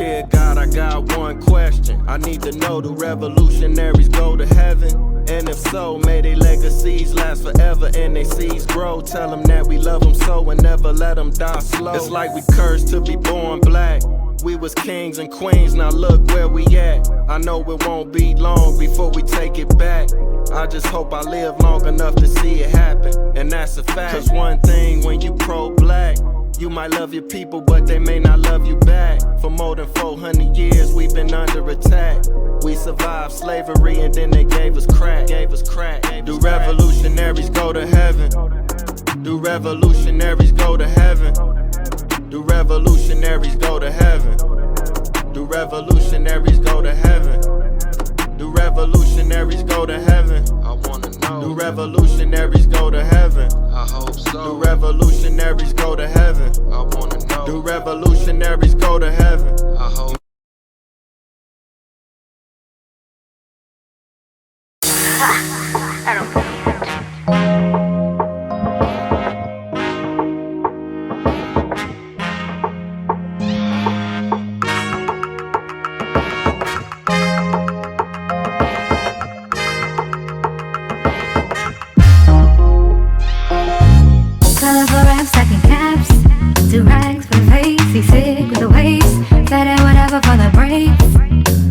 Dear God, I got one question. I need to know, do revolutionaries go to heaven? And if so, may their legacies last forever and their seeds grow. Tell them that we love them so and never let them die slow. It's like we cursed to be born black. We was kings and queens, now look where we at. I know it won't be long before we take it back. I just hope I live long enough to see it happen, and that's a fact. Cause one thing when you pro-black, you might love your people, but they may not love you back. For more than 400 years, we've been under attack. We survived slavery and then they gave us crack. Do revolutionaries go to heaven? Do revolutionaries go to heaven? Do revolutionaries go to heaven? Do revolutionaries go to heaven? Do revolutionaries go to heaven? I wanna know. Do revolutionaries go to heaven? I hope so. Do revolutionaries go to heaven? I wanna know. Do revolutionaries go to heaven? I hope. I don't care. Colorful rap stacking caps, do rags for the face, he's sick with the waves, fed and whatever for the breaks,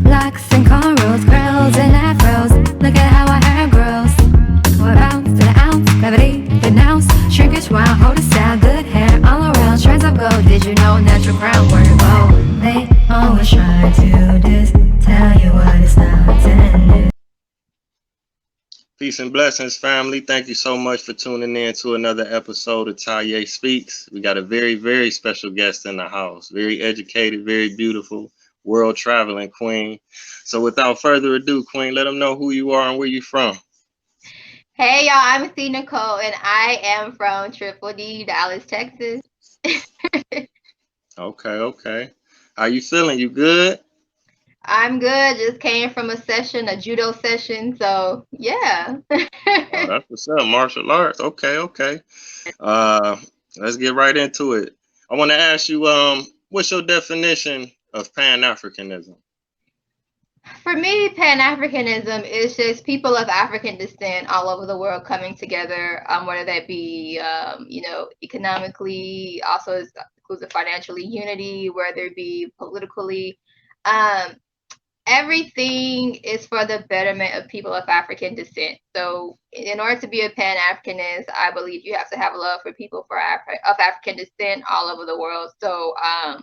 locks and cornrows, curls and afros, look at how our hair grows, 4 ounce to the ounce, gravity denounced, shrinkage while holding style, good hair all around, strands of gold, did you know natural groundwork, oh, they always try to just tell you what it's not intended. Peace and blessings, family. Thank you so much for tuning in to another episode of Taye Speaks. We got a very, very special guest in the house. Very educated, very beautiful, world-traveling queen. So without further ado, queen, let them know who you are and where you're from. Hey y'all, I'm C.Nichole and I am from Triple D, Dallas, Texas. Okay. How you feeling? You good? I'm good. Just came from a judo session. So yeah. Oh, that's what's up. Martial arts. Okay. Let's get right into it. I want to ask you, what's your definition of Pan-Africanism? For me, Pan-Africanism is just people of African descent all over the world coming together, whether that be, economically, also includes financially unity, whether it be politically. Um, Everything is for the betterment of people of African descent. So in order to be a Pan-Africanist, I believe you have to have a love for people of African descent all over the world. So I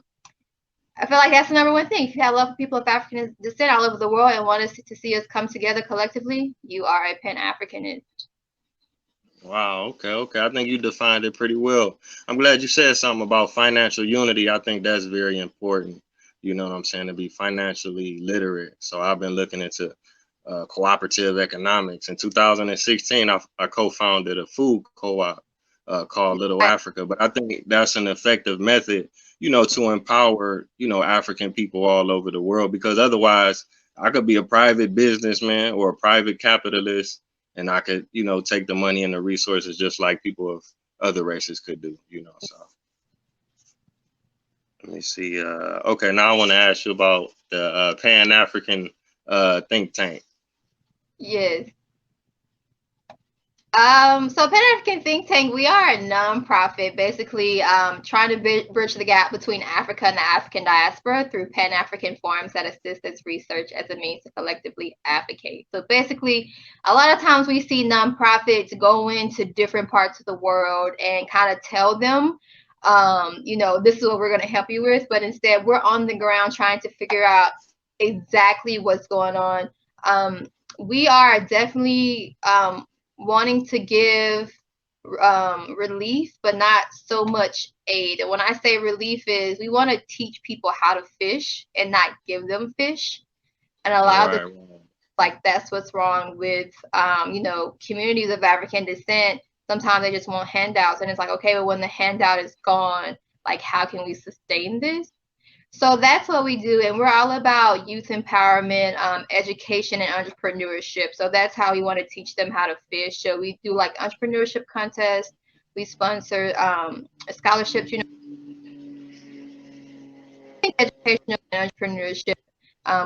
feel like that's the number one thing. If you have love for people of African descent all over the world and want us to see us come together collectively, you are a Pan-Africanist. Wow, okay. I think you defined it pretty well. I'm glad you said something about financial unity. I think that's very important. You know what I'm saying, to be financially literate. So I've been looking into cooperative economics. In 2016, I co-founded a food co-op called Little Africa. But I think that's an effective method, to empower, African people all over the world, because otherwise I could be a private businessman or a private capitalist, and I could, take the money and the resources just like people of other races could do, so. Let me see. Okay, now I want to ask you about the Pan-African think tank. Yes. So Pan-African Think Tank, we are a nonprofit, basically trying to bridge the gap between Africa and the African diaspora through Pan-African forums that assist its research as a means to collectively advocate. So basically, a lot of times we see nonprofits go into different parts of the world and kind of tell them, this is what we're going to help you with. But instead, we're on the ground trying to figure out exactly what's going on. We are definitely wanting to give relief, but not so much aid. And when I say relief is we want to teach people how to fish and not give them fish. And a lot of that's what's wrong with, communities of African descent. Sometimes they just want handouts, and it's like, okay, but when the handout is gone, like, how can we sustain this? So that's what we do, and we're all about youth empowerment, education, and entrepreneurship. So that's how we want to teach them how to fish. So we do like entrepreneurship contests. We sponsor scholarships. educational and entrepreneurship.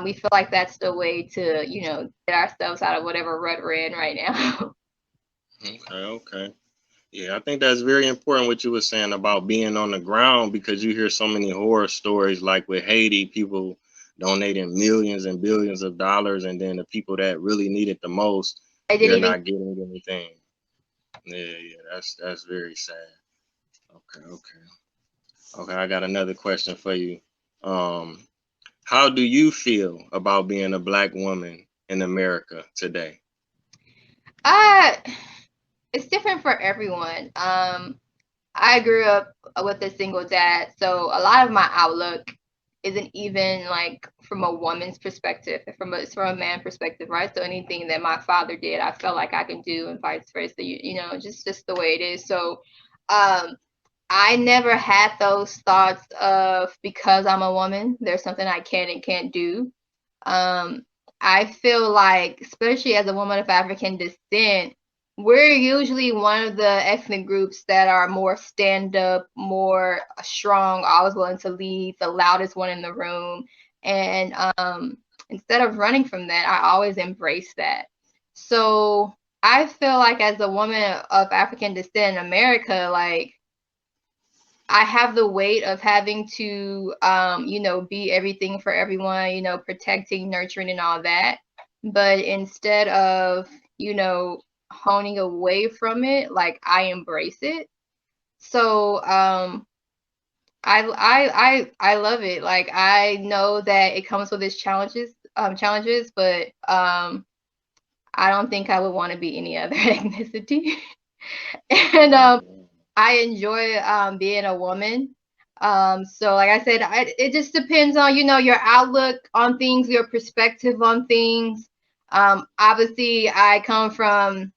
We feel like that's the way to, get ourselves out of whatever rut we're in right now. Okay. Yeah, I think that's very important what you were saying about being on the ground, because you hear so many horror stories, like with Haiti, people donating millions and billions of dollars, and then the people that really need it the most, I they're didn't even. not getting anything. Yeah, that's very sad. Okay. I got another question for you. Um, how do you feel about being a Black woman in America today? Uh, it's different for everyone. I grew up with a single dad, so a lot of my outlook isn't even like from a woman's perspective, it's from a man perspective, right? So anything that my father did, I felt like I can do, and vice versa. Just the way it is. So, I never had those thoughts of, because I'm a woman, there's something I can and can't do. Um, I feel like, especially as a woman of African descent, we're usually one of the ethnic groups that are more stand up, more strong, always willing to lead, the loudest one in the room. And instead of running from that, I always embrace that. So I feel like, as a woman of African descent in America, like, I have the weight of having to, be everything for everyone, protecting, nurturing, and all that. But instead of, honing away from it, like, I embrace it. So, I love it. Like, I know that it comes with its challenges, but I don't think I would want to be any other ethnicity. And I enjoy being a woman. So like I said, it just depends on, your outlook on things, your perspective on things. Obviously, I come from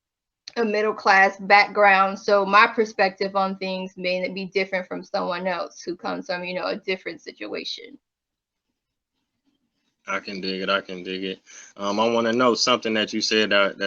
a middle class background, so my perspective on things may be different from someone else who comes from, a different situation. I can dig it. I want to know something that you said that